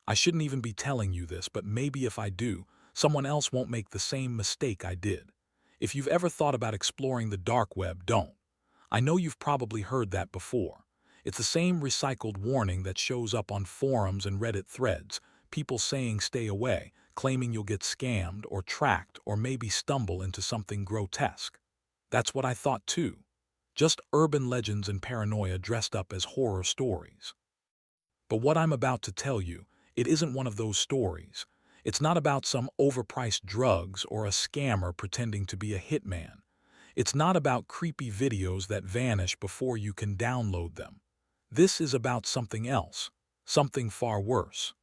I shouldn't even be telling you this, but maybe if I do, someone else won't make the same mistake I did. If you've ever thought about exploring the dark web, don't. I know you've probably heard that before. It's the same recycled warning that shows up on forums and Reddit threads, people saying stay away, claiming you'll get scammed or tracked or maybe stumble into something grotesque. That's what I thought too. Just urban legends and paranoia dressed up as horror stories. But what I'm about to tell you, it isn't one of those stories. It's not about some overpriced drugs or a scammer pretending to be a hitman. It's not about creepy videos that vanish before you can download them. This is about something else, something far worse.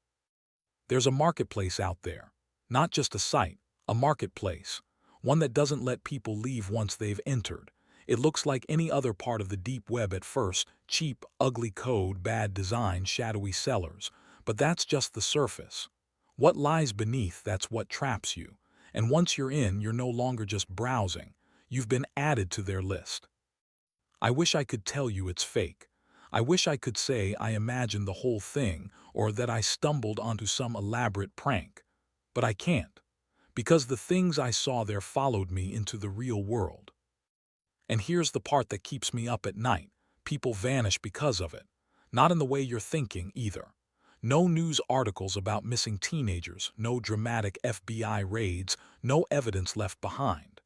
There's a marketplace out there. Not just a site, a marketplace. One that doesn't let people leave once they've entered. It looks like any other part of the deep web at first, cheap, ugly code, bad design, shadowy sellers. But that's just the surface. What lies beneath, that's what traps you. And once you're in, you're no longer just browsing. You've been added to their list. I wish I could tell you it's fake. I wish I could say I imagined the whole thing or that I stumbled onto some elaborate prank. But I can't, because the things I saw there followed me into the real world. And here's the part that keeps me up at night. People vanish because of it. Not in the way you're thinking, either. No news articles about missing teenagers, no dramatic FBI raids, no evidence left behind.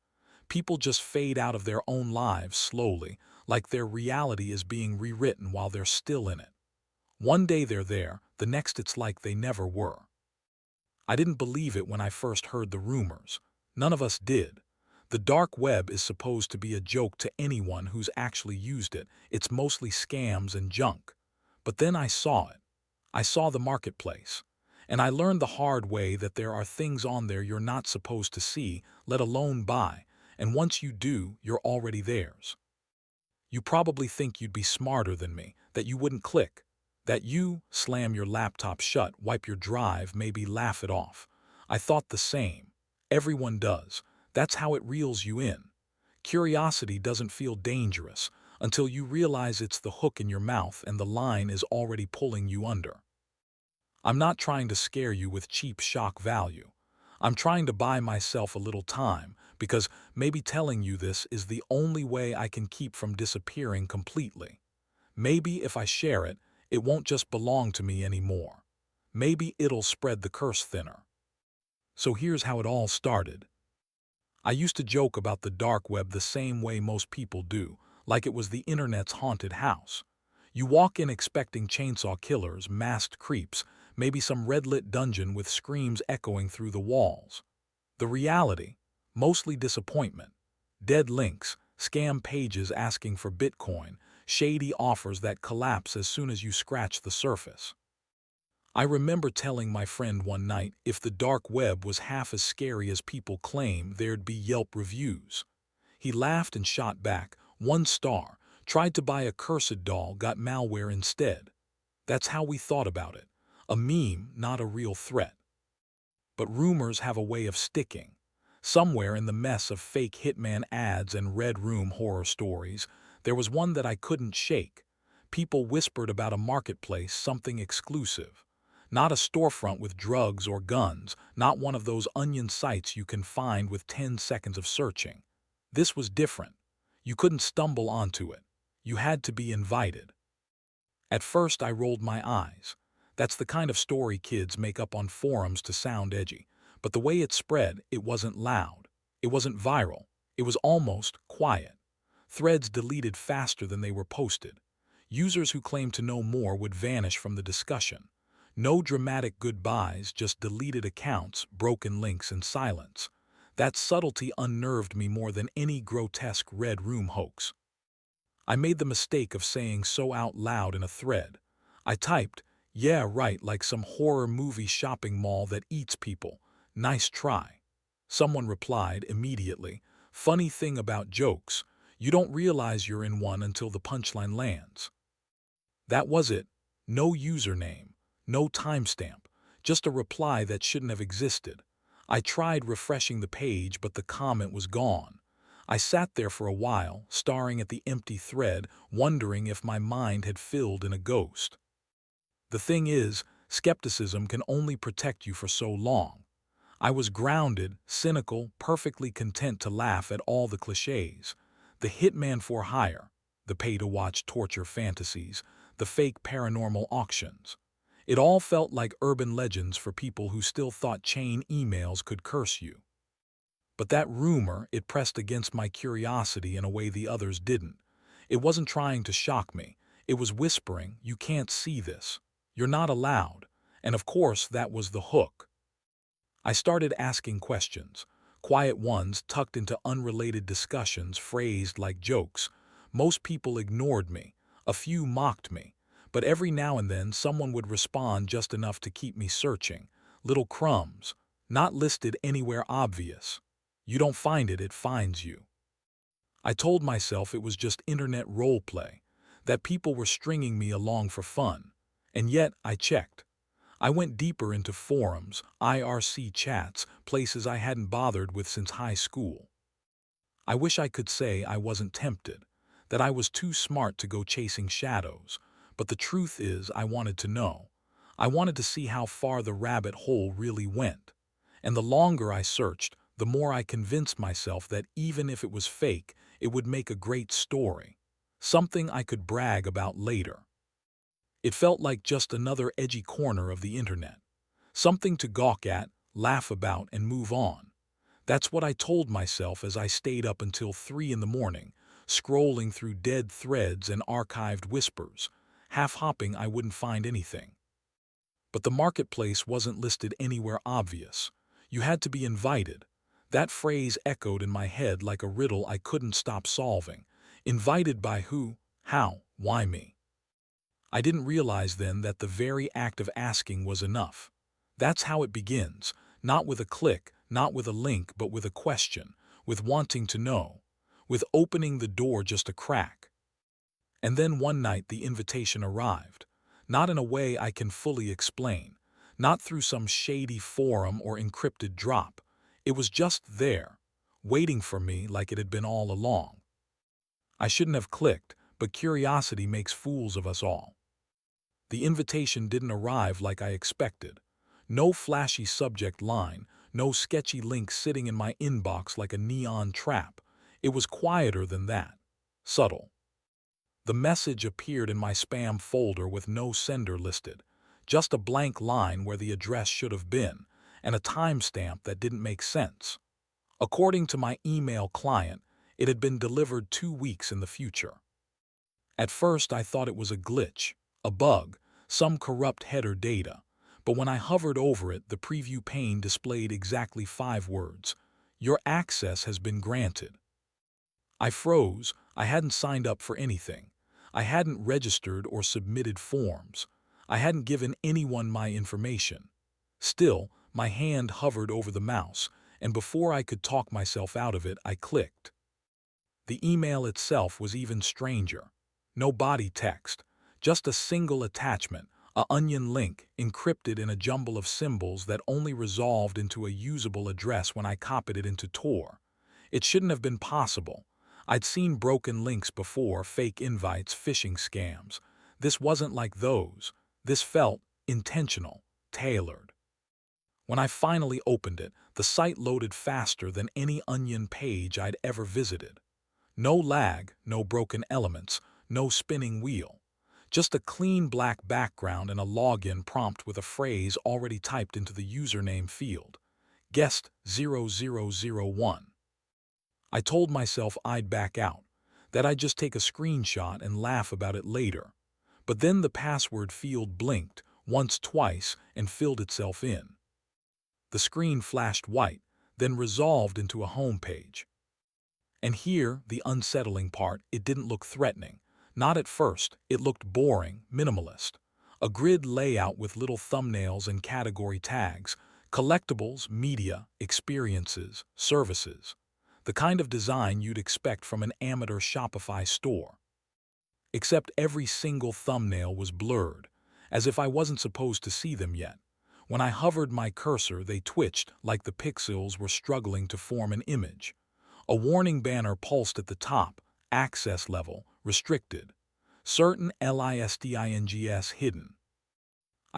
People just fade out of their own lives slowly, like their reality is being rewritten while they're still in it. One day they're there, the next it's like they never were. I didn't believe it when I first heard the rumors. None of us did. The dark web is supposed to be a joke to anyone who's actually used it. It's mostly scams and junk. But then I saw it. I saw the marketplace. And I learned the hard way that there are things on there you're not supposed to see, let alone buy. And once you do, you're already theirs. You probably think you'd be smarter than me, that you wouldn't click, that you slam your laptop shut, wipe your drive, maybe laugh it off. I thought the same. Everyone does. That's how it reels you in. Curiosity doesn't feel dangerous until you realize it's the hook in your mouth and the line is already pulling you under. I'm not trying to scare you with cheap shock value. I'm trying to buy myself a little time because maybe telling you this is the only way I can keep from disappearing completely. Maybe if I share it, it won't just belong to me anymore. Maybe it'll spread the curse thinner. So here's how it all started. I used to joke about the dark web the same way most people do, like it was the internet's haunted house. You walk in expecting chainsaw killers, masked creeps, maybe some red-lit dungeon with screams echoing through the walls. The reality? Mostly disappointment. Dead links, scam pages asking for Bitcoin, shady offers that collapse as soon as you scratch the surface. I remember telling my friend one night if the dark web was half as scary as people claim, there'd be Yelp reviews. He laughed and shot back, 1 star, tried to buy a cursed doll, got malware instead. That's how we thought about it. A meme, not a real threat. But rumors have a way of sticking. Somewhere in the mess of fake hitman ads and red room horror stories, there was one that I couldn't shake. People whispered about a marketplace, something exclusive. Not a storefront with drugs or guns, not one of those onion sites you can find with 10 seconds of searching. This was different. You couldn't stumble onto it. You had to be invited. At first I rolled my eyes. That's the kind of story kids make up on forums to sound edgy. But the way it spread, it wasn't loud. It wasn't viral. It was almost quiet. Threads deleted faster than they were posted. Users who claimed to know more would vanish from the discussion. No dramatic goodbyes, just deleted accounts, broken links, and silence. That subtlety unnerved me more than any grotesque red room hoax. I made the mistake of saying so out loud in a thread. I typed, "Yeah, right, like some horror movie shopping mall that eats people. Nice try." Someone replied immediately, "Funny thing about jokes, you don't realize you're in one until the punchline lands." That was it. No username, no timestamp, just a reply that shouldn't have existed. I tried refreshing the page, but the comment was gone. I sat there for a while, staring at the empty thread, wondering if my mind had filled in a ghost. The thing is, Skepticism can only protect you for so long. I was grounded, cynical, perfectly content to laugh at all the cliches. The hitman for hire, the pay-to-watch torture fantasies, the fake paranormal auctions. It all felt like urban legends for people who still thought chain emails could curse you. But that rumor, it pressed against my curiosity in a way the others didn't. It wasn't trying to shock me. It was whispering, "You can't see this. You're not allowed." And of course, that was the hook. I started asking questions, quiet ones tucked into unrelated discussions phrased like jokes. Most people ignored me, a few mocked me, but every now and then someone would respond just enough to keep me searching. Little crumbs, not listed anywhere obvious. You don't find it, it finds you. I told myself it was just internet roleplay, that people were stringing me along for fun. And yet, I checked. I went deeper into forums, IRC chats, places I hadn't bothered with since high school. I wish I could say I wasn't tempted, that I was too smart to go chasing shadows, but the truth is I wanted to know. I wanted to see how far the rabbit hole really went. And the longer I searched, the more I convinced myself that even if it was fake, it would make a great story. Something I could brag about later. It felt like just another edgy corner of the internet. Something to gawk at, laugh about, and move on. That's what I told myself as I stayed up until 3 in the morning, scrolling through dead threads and archived whispers, half hoping I wouldn't find anything. But the marketplace wasn't listed anywhere obvious. You had to be invited. That phrase echoed in my head like a riddle I couldn't stop solving. Invited by who? How? Why me? I didn't realize then that the very act of asking was enough. That's how it begins, not with a click, not with a link, but with a question, with wanting to know, with opening the door just a crack. And then one night the invitation arrived, not in a way I can fully explain, not through some shady forum or encrypted drop. It was just there, waiting for me like it had been all along. I shouldn't have clicked, but curiosity makes fools of us all. The invitation didn't arrive like I expected. No flashy subject line, no sketchy link sitting in my inbox like a neon trap. It was quieter than that. Subtle. The message appeared in my spam folder with no sender listed, just a blank line where the address should have been, and a timestamp that didn't make sense. According to my email client, it had been delivered 2 weeks in the future. At first I thought it was a glitch, a bug, some corrupt header data, but when I hovered over it, the preview pane displayed exactly 5 words: "Your access has been granted." I froze. I hadn't signed up for anything. I hadn't registered or submitted forms. I hadn't given anyone my information. Still, my hand hovered over the mouse, and before I could talk myself out of it, I clicked. The email itself was even stranger. No body text, just a single attachment, a onion link encrypted in a jumble of symbols that only resolved into a usable address when I copied it into Tor. It shouldn't have been possible. I'd seen broken links before, fake invites, phishing scams. This wasn't like those. This felt intentional, tailored. When I finally opened it, the site loaded faster than any Onion page I'd ever visited. No lag, no broken elements, no spinning wheel. Just a clean black background and a login prompt with a phrase already typed into the username field. Guest 0001. I told myself I'd back out, that I'd just take a screenshot and laugh about it later. But then the password field blinked, once, twice, and filled itself in. The screen flashed white, then resolved into a home page. And here, the unsettling part, it didn't look threatening. Not at first. It looked boring, minimalist. A grid layout with little thumbnails and category tags, collectibles, media, experiences, services. The kind of design you'd expect from an amateur Shopify store. Except every single thumbnail was blurred, as if I wasn't supposed to see them yet. When I hovered my cursor, they twitched like the pixels were struggling to form an image. A warning banner pulsed at the top: access level, restricted. Certain LISTINGS hidden.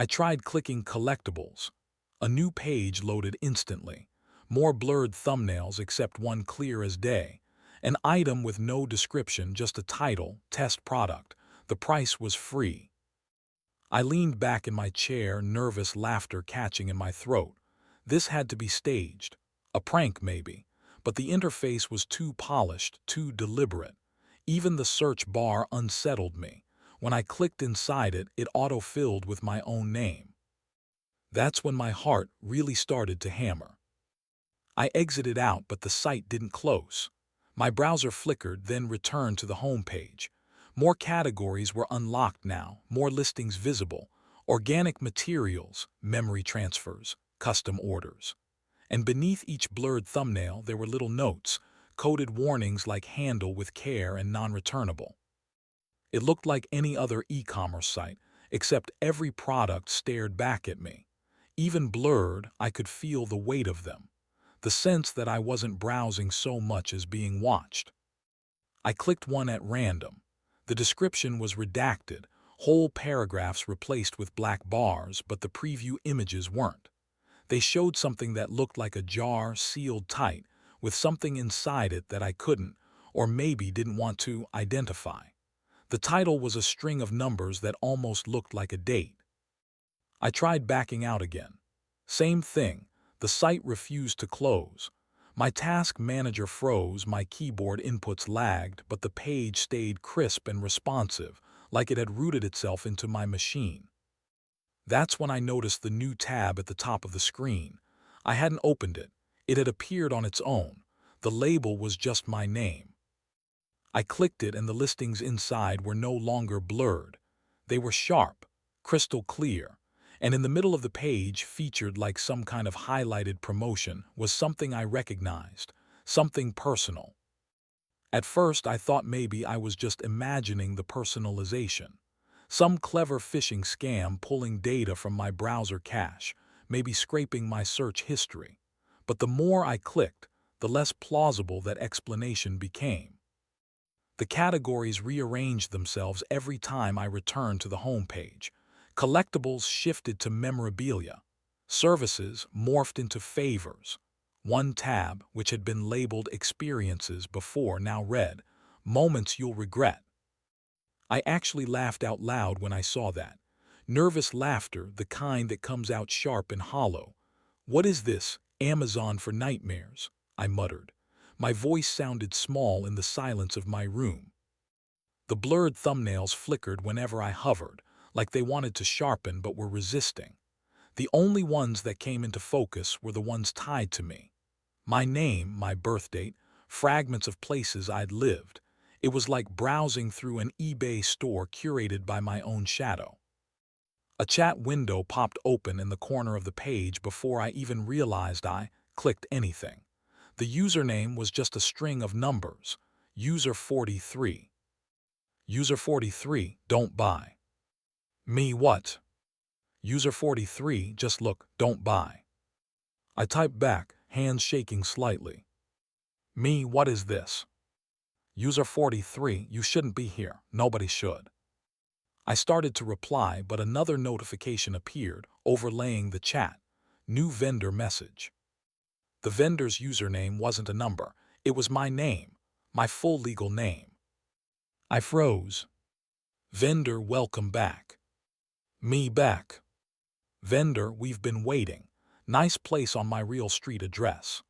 I tried clicking collectibles. A new page loaded instantly. More blurred thumbnails except one clear as day. An item with no description, just a title, test product. The price was free. I leaned back in my chair, nervous laughter catching in my throat. This had to be staged. A prank, maybe. But the interface was too polished, too deliberate. Even the search bar unsettled me. When I clicked inside it, it auto-filled with my own name. That's when my heart really started to hammer. I exited out, but the site didn't close. My browser flickered, then returned to the home page. More categories were unlocked now, more listings visible. Organic materials, memory transfers, custom orders. And beneath each blurred thumbnail there were little notes, coded warnings like handle with care and non-returnable. It looked like any other e-commerce site, except every product stared back at me. Even blurred, I could feel the weight of them. The sense that I wasn't browsing so much as being watched. I clicked one at random. The description was redacted, whole paragraphs replaced with black bars, but the preview images weren't. They showed something that looked like a jar sealed tight, with something inside it that I couldn't, or maybe didn't want to, identify. The title was a string of numbers that almost looked like a date. I tried backing out again. Same thing, the site refused to close. My task manager froze, my keyboard inputs lagged, but the page stayed crisp and responsive, like it had rooted itself into my machine. That's when I noticed the new tab at the top of the screen. I hadn't opened it. It had appeared on its own. The label was just my name. I clicked it and the listings inside were no longer blurred. They were sharp, crystal clear, and in the middle of the page, featured like some kind of highlighted promotion, was something I recognized, something personal. At first, I thought maybe I was just imagining the personalization. Some clever phishing scam pulling data from my browser cache, maybe scraping my search history. But the more I clicked, the less plausible that explanation became. The categories rearranged themselves every time I returned to the home page. Collectibles shifted to memorabilia. Services morphed into favors. One tab, which had been labeled experiences before, now read, moments you'll regret. I actually laughed out loud when I saw that. Nervous laughter, the kind that comes out sharp and hollow. What is this, Amazon for nightmares? I muttered. My voice sounded small in the silence of my room. The blurred thumbnails flickered whenever I hovered, like they wanted to sharpen but were resisting. The only ones that came into focus were the ones tied to me. My name, my birth date, fragments of places I'd lived. It was like browsing through an eBay store curated by my own shadow. A chat window popped open in the corner of the page before I even realized I clicked anything. The username was just a string of numbers. User 43. User 43, don't buy. Me what? User 43, just look, don't buy. I typed back, hands shaking slightly. Me, what is this? User 43, you shouldn't be here. Nobody should. I started to reply, but another notification appeared, overlaying the chat. New vendor message. The vendor's username wasn't a number. It was my name, my full legal name. I froze. Vendor, welcome back. Me back. Vendor, we've been waiting. Nice place on my real street address.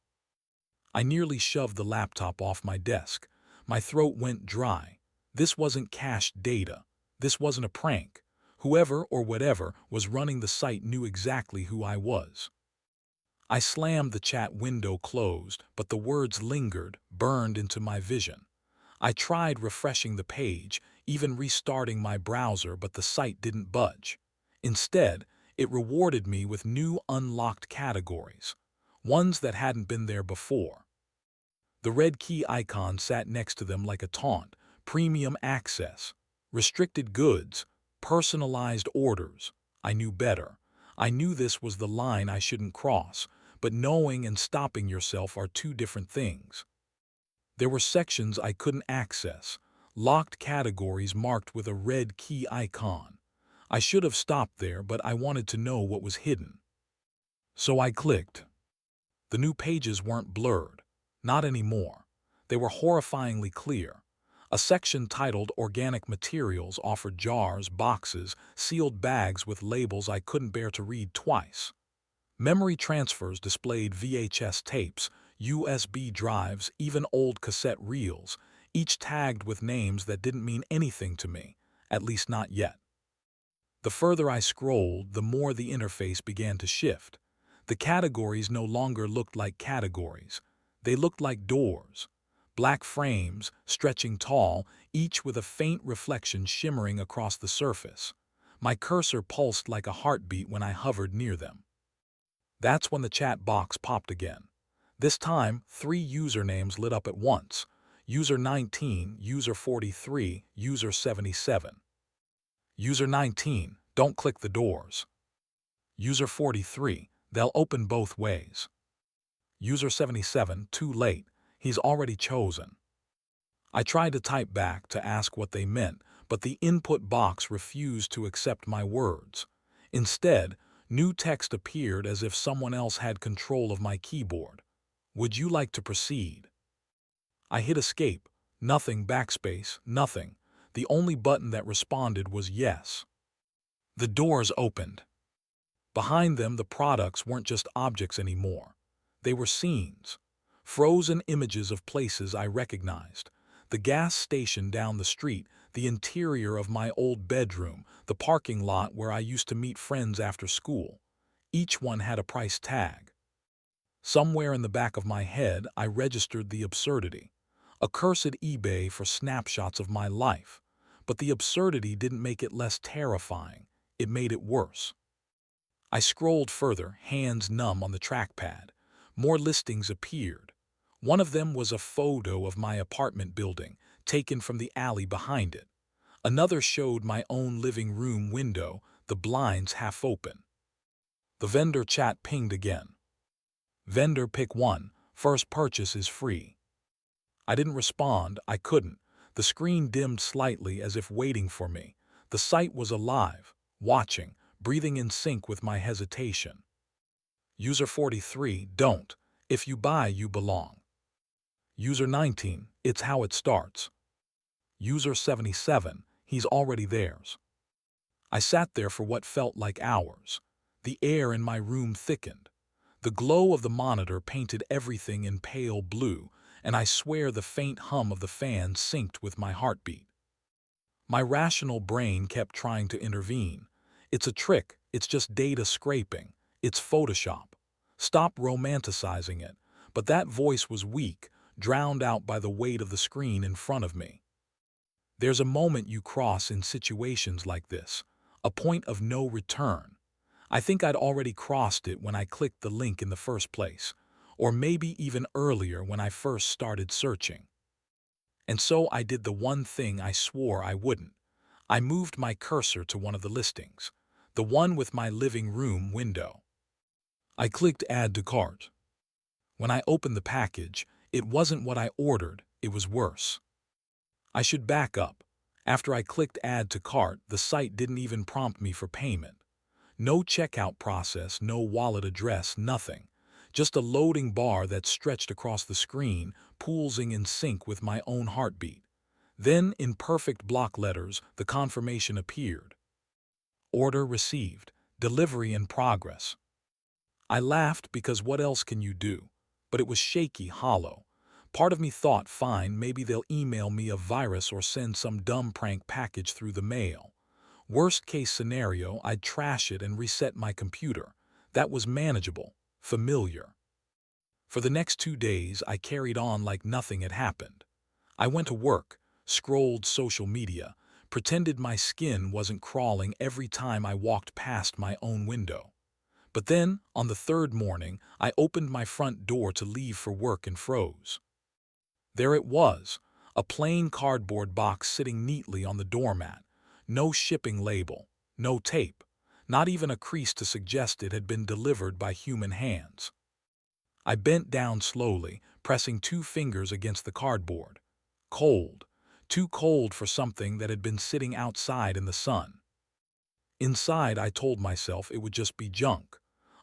I nearly shoved the laptop off my desk. My throat went dry. This wasn't cached data. This wasn't a prank. Whoever or whatever was running the site knew exactly who I was. I slammed the chat window closed, but the words lingered, burned into my vision. I tried refreshing the page, even restarting my browser, but the site didn't budge. Instead, it rewarded me with new unlocked categories, ones that hadn't been there before. The red key icon sat next to them like a taunt: premium access, restricted goods, personalized orders. I knew better. I knew this was the line I shouldn't cross, but knowing and stopping yourself are two different things. There were sections I couldn't access, locked categories marked with a red key icon. I should have stopped there, but I wanted to know what was hidden. So I clicked. The new pages weren't blurred. Not anymore. They were horrifyingly clear. A section titled Organic Materials offered jars, boxes, sealed bags with labels I couldn't bear to read twice. Memory transfers displayed VHS tapes, USB drives, even old cassette reels, each tagged with names that didn't mean anything to me, at least not yet. The further I scrolled, the more the interface began to shift. The categories no longer looked like categories. They looked like doors. Black frames, stretching tall, each with a faint reflection shimmering across the surface. My cursor pulsed like a heartbeat when I hovered near them. That's when the chat box popped again. This time, 3 usernames lit up at once. User 19, User 43, User 77. User 19, don't click the doors. User 43, they'll open both ways. User 77, too late, he's already chosen. I tried to type back to ask what they meant, but the input box refused to accept my words. Instead, new text appeared as if someone else had control of my keyboard. Would you like to proceed? I hit escape. Nothing, backspace, nothing. The only button that responded was yes. The doors opened. Behind them, the products weren't just objects anymore. They were scenes. Frozen images of places I recognized. The gas station down the street, the interior of my old bedroom, the parking lot where I used to meet friends after school. Each one had a price tag. Somewhere in the back of my head, I registered the absurdity. A cursed eBay for snapshots of my life. But the absurdity didn't make it less terrifying. It made it worse. I scrolled further, hands numb on the trackpad. More listings appeared. One of them was a photo of my apartment building, taken from the alley behind it. Another showed my own living room window, the blinds half open. The vendor chat pinged again. Vendor pick 1, first purchase is free. I didn't respond, I couldn't. The screen dimmed slightly as if waiting for me. The site was alive, watching, breathing in sync with my hesitation. User 43, don't. If you buy, you belong. User 19, it's how it starts. User 77, he's already theirs. I sat there for what felt like hours. The air in my room thickened. The glow of the monitor painted everything in pale blue, and I swear the faint hum of the fan synced with my heartbeat. My rational brain kept trying to intervene. It's a trick, it's just data scraping, it's Photoshop. Stop romanticizing it. But that voice was weak, drowned out by the weight of the screen in front of me. There's a moment you cross in situations like this, a point of no return. I think I'd already crossed it when I clicked the link in the first place, or maybe even earlier when I first started searching. And so I did the one thing I swore I wouldn't. I moved my cursor to one of the listings, the one with my living room window. I clicked Add to Cart. When I opened the package, it wasn't what I ordered, it was worse. I should back up. After I clicked Add to Cart, the site didn't even prompt me for payment. No checkout process, no wallet address, nothing. Just a loading bar that stretched across the screen, pulsing in sync with my own heartbeat. Then, in perfect block letters, the confirmation appeared. Order received. Delivery in progress. I laughed because what else can you do? But it was shaky, hollow. Part of me thought, fine, maybe they'll email me a virus or send some dumb prank package through the mail. Worst case scenario, I'd trash it and reset my computer. That was manageable, familiar. For the next 2 days, I carried on like nothing had happened. I went to work, scrolled social media, pretended my skin wasn't crawling every time I walked past my own window. But then, on the 3rd morning, I opened my front door to leave for work and froze. There it was, a plain cardboard box sitting neatly on the doormat. No shipping label, no tape, not even a crease to suggest it had been delivered by human hands. I bent down slowly, pressing 2 fingers against the cardboard. Cold, too cold for something that had been sitting outside in the sun. Inside, I told myself it would just be junk.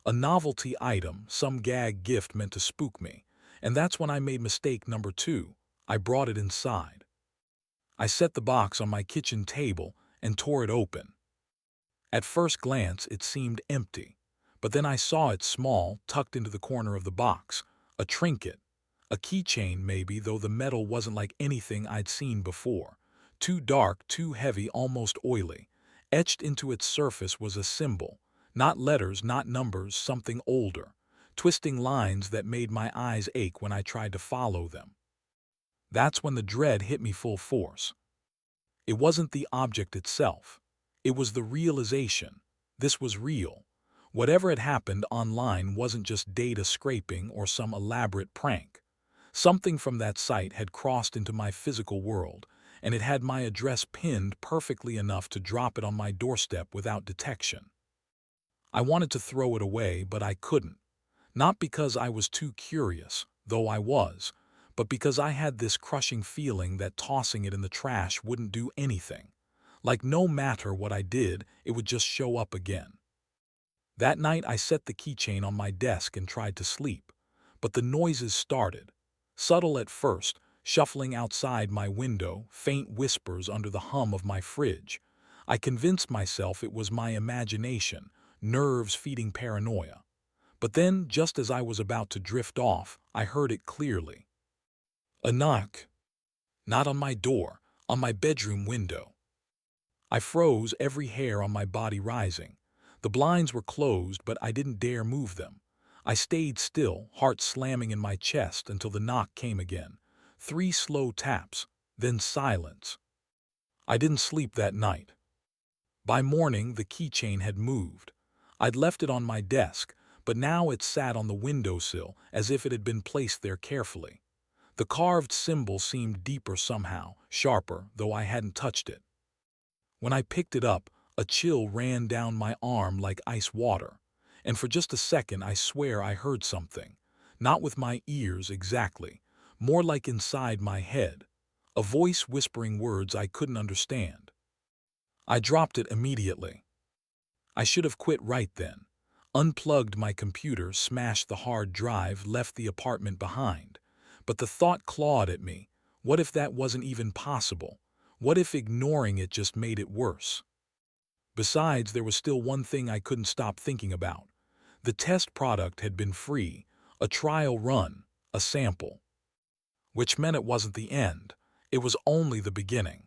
A novelty item, some gag gift meant to spook me. And that's when I made mistake number two. I brought it inside. I set the box on my kitchen table and tore it open. At first glance, it seemed empty. But then I saw it small, tucked into the corner of the box. A trinket. A keychain maybe, though the metal wasn't like anything I'd seen before. Too dark, too heavy, almost oily. Etched into its surface was a symbol. Not letters, not numbers, something older. Twisting lines that made my eyes ache when I tried to follow them. That's when the dread hit me full force. It wasn't the object itself. It was the realization. This was real. Whatever had happened online wasn't just data scraping or some elaborate prank. Something from that site had crossed into my physical world, and it had my address pinned perfectly enough to drop it on my doorstep without detection. I wanted to throw it away, but I couldn't. Not because I was too curious, though I was, but because I had this crushing feeling that tossing it in the trash wouldn't do anything. Like no matter what I did, it would just show up again. That night I set the keychain on my desk and tried to sleep, but the noises started. Subtle at first, shuffling outside my window, faint whispers under the hum of my fridge. I convinced myself it was my imagination, nerves feeding paranoia. But then, just as I was about to drift off, I heard it clearly. A knock. Not on my door, on my bedroom window. I froze, every hair on my body rising. The blinds were closed, but I didn't dare move them. I stayed still, heart slamming in my chest until the knock came again. 3 slow taps, then silence. I didn't sleep that night. By morning, the keychain had moved. I'd left it on my desk, but now it sat on the windowsill as if it had been placed there carefully. The carved symbol seemed deeper somehow, sharper, though I hadn't touched it. When I picked it up, a chill ran down my arm like ice water. And for just a second, I swear I heard something. Not with my ears exactly, more like inside my head. A voice whispering words I couldn't understand. I dropped it immediately. I should have quit right then. Unplugged my computer, smashed the hard drive, left the apartment behind. But the thought clawed at me. What if that wasn't even possible? What if ignoring it just made it worse? Besides, there was still one thing I couldn't stop thinking about. The test product had been free, a trial run, a sample. Which meant it wasn't the end. It was only the beginning.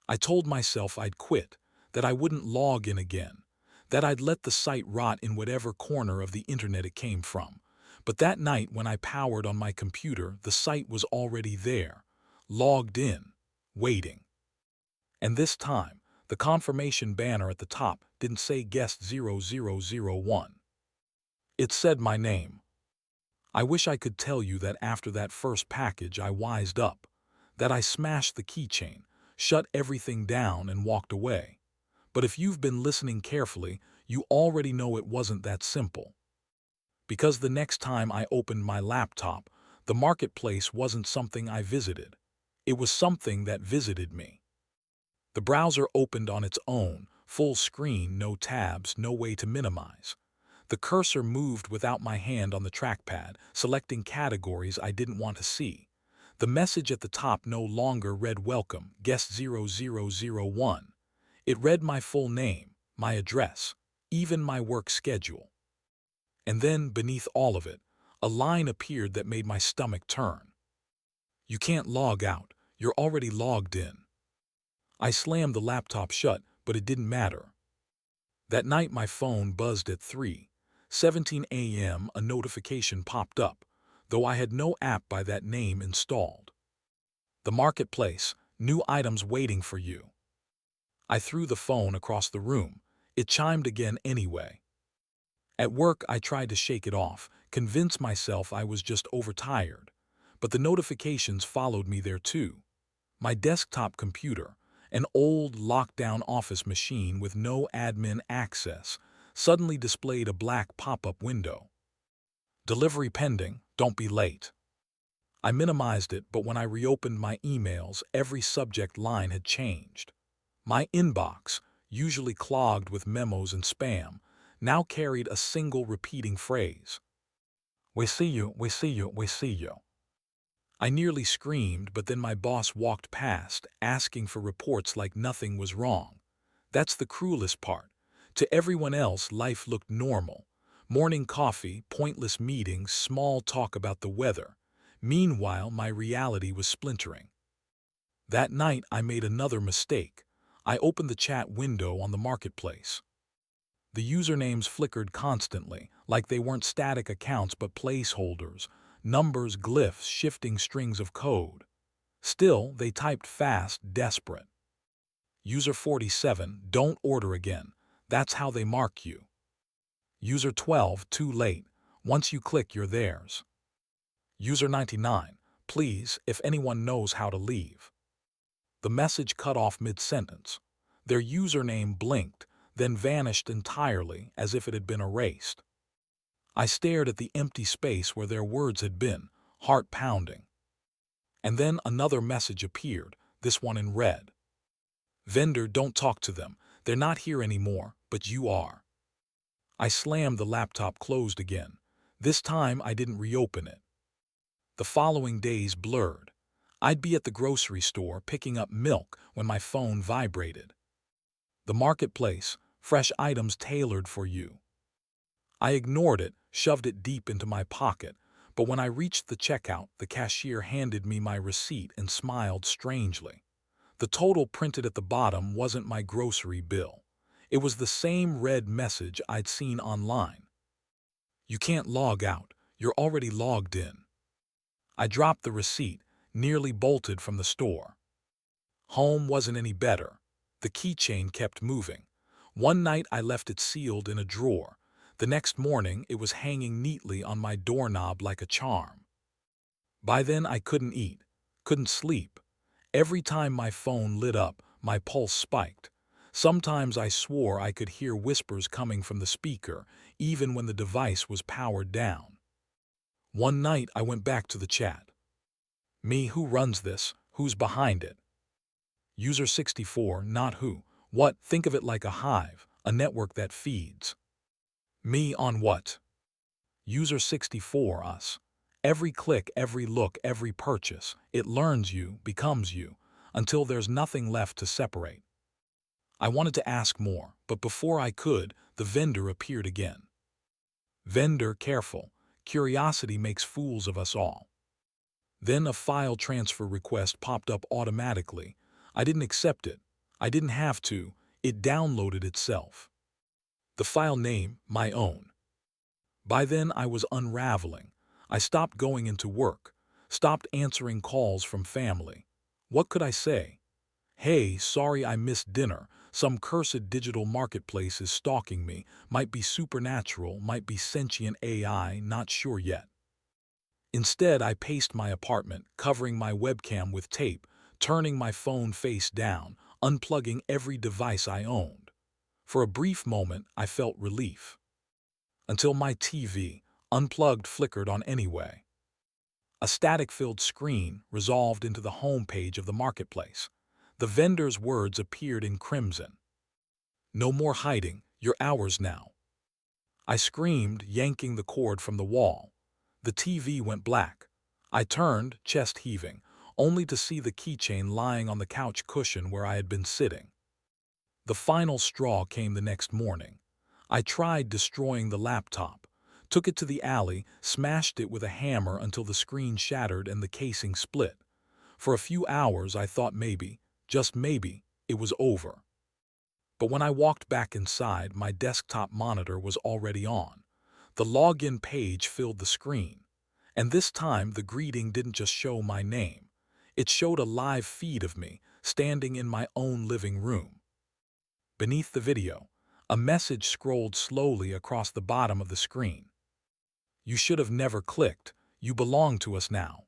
I told myself I'd quit, that I wouldn't log in again, that I'd let the site rot in whatever corner of the internet it came from. But that night when I powered on my computer, the site was already there, logged in, waiting. And this time, the confirmation banner at the top didn't say guest 0001. It said my name. I wish I could tell you that after that first package I wised up, that I smashed the keychain, shut everything down and walked away. But if you've been listening carefully, you already know it wasn't that simple. Because the next time I opened my laptop, the marketplace wasn't something I visited. It was something that visited me. The browser opened on its own, full screen, no tabs, no way to minimize. The cursor moved without my hand on the trackpad, selecting categories I didn't want to see. The message at the top no longer read welcome, guest 0001. It read my full name, my address, even my work schedule. And then, beneath all of it, a line appeared that made my stomach turn. You can't log out, you're already logged in. I slammed the laptop shut, but it didn't matter. That night my phone buzzed at 3:17 a.m. A notification popped up, though I had no app by that name installed. The marketplace, new items waiting for you. I threw the phone across the room. It chimed again anyway. At work I tried to shake it off, convince myself I was just overtired. But the notifications followed me there too. My desktop computer, an old lockdown office machine with no admin access, suddenly displayed a black pop-up window. Delivery pending, don't be late. I minimized it, but when I reopened my emails, every subject line had changed. My inbox, usually clogged with memos and spam, now carried a single repeating phrase. "We see you, we see you, we see you." I nearly screamed, but then my boss walked past, asking for reports like nothing was wrong. That's the cruelest part. To everyone else, life looked normal. Morning coffee, pointless meetings, small talk about the weather. Meanwhile, my reality was splintering. That night, I made another mistake. I opened the chat window on the marketplace. The usernames flickered constantly, like they weren't static accounts but placeholders, numbers, glyphs, shifting strings of code. Still, they typed fast, desperate. User 47, don't order again. That's how they mark you. User 12, too late. Once you click, you're theirs. User 99, please, if anyone knows how to leave. The message cut off mid-sentence. Their username blinked, then vanished entirely as if it had been erased. I stared at the empty space where their words had been, heart pounding. And then another message appeared, this one in red. Vendor, don't talk to them. They're not here anymore, but you are. I slammed the laptop closed again. This time I didn't reopen it. The following days blurred. I'd be at the grocery store picking up milk when my phone vibrated. The marketplace, fresh items tailored for you. I ignored it, shoved it deep into my pocket, but when I reached the checkout, the cashier handed me my receipt and smiled strangely. The total printed at the bottom wasn't my grocery bill. It was the same red message I'd seen online. You can't log out. You're already logged in. I dropped the receipt, nearly bolted from the store. Home wasn't any better. The keychain kept moving. One night I left it sealed in a drawer. The next morning it was hanging neatly on my doorknob like a charm. By then I couldn't eat, couldn't sleep. Every time my phone lit up, my pulse spiked. Sometimes I swore I could hear whispers coming from the speaker, even when the device was powered down. One night I went back to the chat. Me, who runs this? Who's behind it? User 64, not who. What? Think of it like a hive, a network that feeds. Me on what? User 64, us. Every click, every look, every purchase, it learns you, becomes you, until there's nothing left to separate. I wanted to ask more, but before I could, the vendor appeared again. Vendor, careful. Curiosity makes fools of us all. Then a file transfer request popped up automatically. I didn't accept it. I didn't have to. It downloaded itself. The file name, my own. By then I was unraveling. I stopped going into work, stopped answering calls from family. What could I say? Hey, sorry I missed dinner. Some cursed digital marketplace is stalking me. Might be supernatural, might be sentient AI, not sure yet. Instead, I paced my apartment, covering my webcam with tape, turning my phone face down, unplugging every device I owned. For a brief moment, I felt relief. Until my TV, unplugged, flickered on anyway. A static-filled screen resolved into the home page of the marketplace. The vendor's words appeared in crimson. No more hiding, you're ours now. I screamed, yanking the cord from the wall. The TV went black. I turned, chest heaving, only to see the keychain lying on the couch cushion where I had been sitting. The final straw came the next morning. I tried destroying the laptop, took it to the alley, smashed it with a hammer until the screen shattered and the casing split. For a few hours I thought maybe, just maybe, it was over. But when I walked back inside, my desktop monitor was already on. The login page filled the screen. And this time the greeting didn't just show my name. It showed a live feed of me, standing in my own living room. Beneath the video, a message scrolled slowly across the bottom of the screen. You should have never clicked. You belong to us now.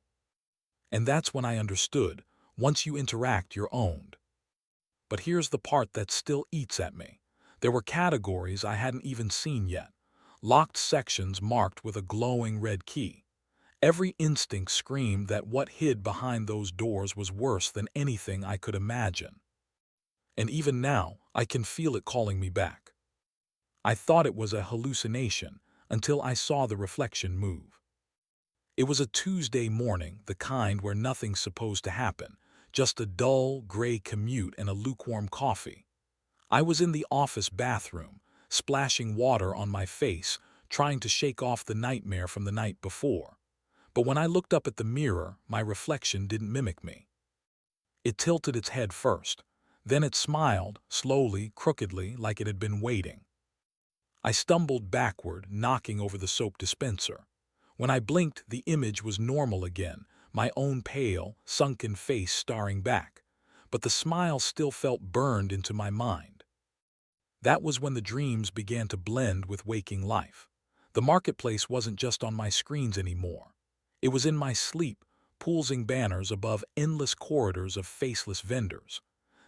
And that's when I understood. Once you interact, you're owned. But here's the part that still eats at me. There were categories I hadn't even seen yet. Locked sections marked with a glowing red key. Every instinct screamed that what hid behind those doors was worse than anything I could imagine. And even now, I can feel it calling me back. I thought it was a hallucination until I saw the reflection move. It was a Tuesday morning, the kind where nothing's supposed to happen, just a dull, gray commute and a lukewarm coffee. I was in the office bathroom, splashing water on my face, trying to shake off the nightmare from the night before. But when I looked up at the mirror, my reflection didn't mimic me. It tilted its head first. Then it smiled, slowly, crookedly, like it had been waiting. I stumbled backward, knocking over the soap dispenser. When I blinked, the image was normal again, my own pale, sunken face staring back. But the smile still felt burned into my mind. That was when the dreams began to blend with waking life. The marketplace wasn't just on my screens anymore. It was in my sleep, pulsing banners above endless corridors of faceless vendors.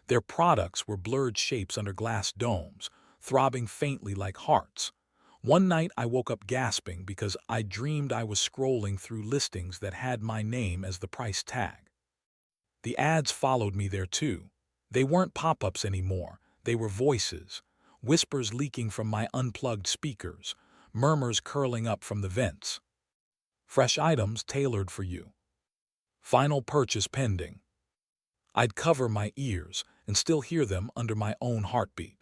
Their products were blurred shapes under glass domes, throbbing faintly like hearts. One night I woke up gasping because I dreamed I was scrolling through listings that had my name as the price tag. The ads followed me there too. They weren't pop-ups anymore, they were voices, whispers leaking from my unplugged speakers, murmurs curling up from the vents. Fresh items tailored for you. Final purchase pending. I'd cover my ears and still hear them under my own heartbeat.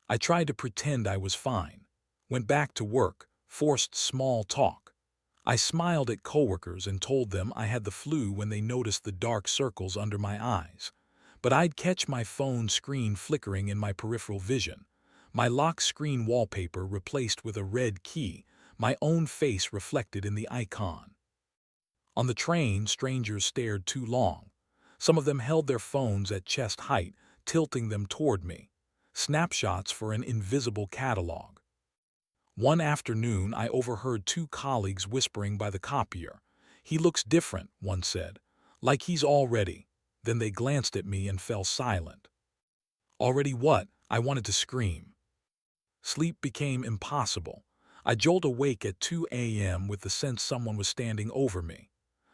I tried to pretend I was fine, went back to work, forced small talk. I smiled at coworkers and told them I had the flu when they noticed the dark circles under my eyes. But I'd catch my phone screen flickering in my peripheral vision, my lock screen wallpaper replaced with a red key, my own face reflected in the icon. On the train, strangers stared too long. Some of them held their phones at chest height, tilting them toward me. Snapshots for an invisible catalog. One afternoon, I overheard two colleagues whispering by the copier. "He looks different," one said. "Like he's all ready." Then they glanced at me and fell silent. Already what? I wanted to scream. Sleep became impossible. I jolt awake at 2 a.m. with the sense someone was standing over me.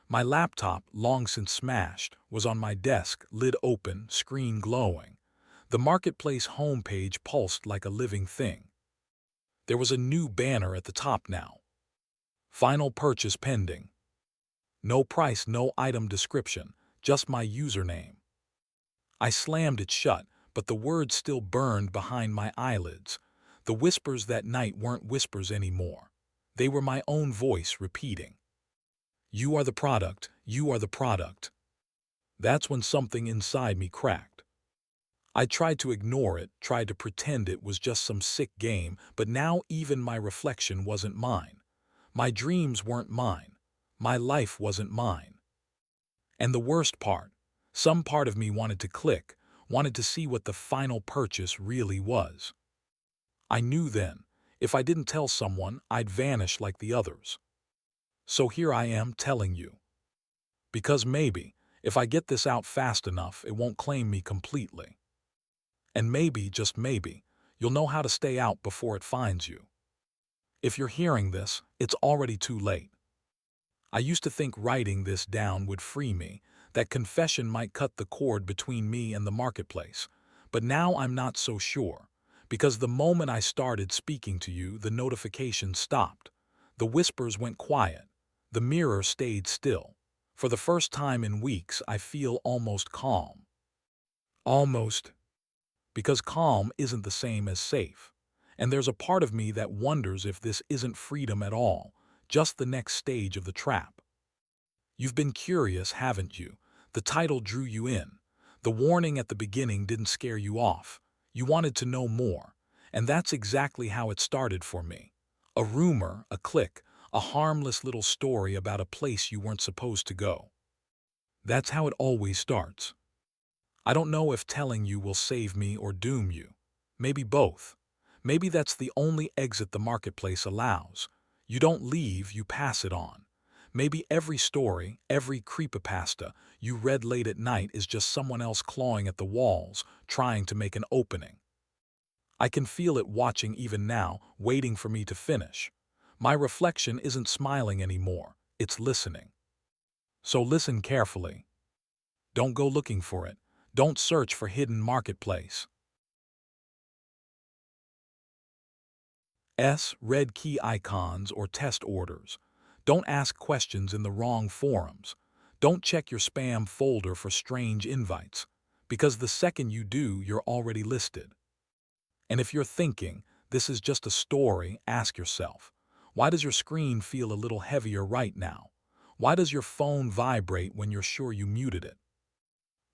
My laptop, long since smashed, was on my desk, lid open, screen glowing. The marketplace homepage pulsed like a living thing. There was a new banner at the top now. Final purchase pending. No price, no item description, just my username. I slammed it shut, but the words still burned behind my eyelids. The whispers that night weren't whispers anymore. They were my own voice repeating. "You are the product, you are the product." That's when something inside me cracked. I tried to ignore it, tried to pretend it was just some sick game, but now even my reflection wasn't mine. My dreams weren't mine. My life wasn't mine. And the worst part, some part of me wanted to click, wanted to see what the final purchase really was. I knew then, if I didn't tell someone, I'd vanish like the others. So here I am telling you. Because maybe, if I get this out fast enough, it won't claim me completely. And maybe, just maybe, you'll know how to stay out before it finds you. If you're hearing this, it's already too late. I used to think writing this down would free me, that confession might cut the cord between me and the marketplace. But now I'm not so sure, because the moment I started speaking to you, the notifications stopped. The whispers went quiet. The mirror stayed still. For the first time in weeks, I feel almost calm. Almost. Because calm isn't the same as safe. And there's a part of me that wonders if this isn't freedom at all, just the next stage of the trap. You've been curious, haven't you? The title drew you in. The warning at the beginning didn't scare you off. You wanted to know more. And that's exactly how it started for me. A rumor, a click, a harmless little story about a place you weren't supposed to go. That's how it always starts. I don't know if telling you will save me or doom you. Maybe both. Maybe that's the only exit the marketplace allows. You don't leave, you pass it on. Maybe every story, every creepypasta you read late at night is just someone else clawing at the walls, trying to make an opening. I can feel it watching even now, waiting for me to finish. My reflection isn't smiling anymore, it's listening. So listen carefully. Don't go looking for it. Don't search for hidden marketplace. Red key icons or test orders. Don't ask questions in the wrong forums. Don't check your spam folder for strange invites, because the second you do, you're already listed. And if you're thinking, this is just a story, ask yourself, why does your screen feel a little heavier right now? Why does your phone vibrate when you're sure you muted it?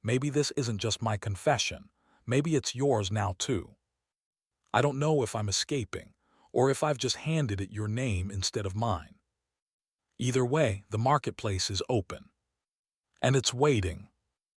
Maybe this isn't just my confession. Maybe it's yours now too. I don't know if I'm escaping, or if I've just handed it your name instead of mine. Either way, the marketplace is open. And it's waiting,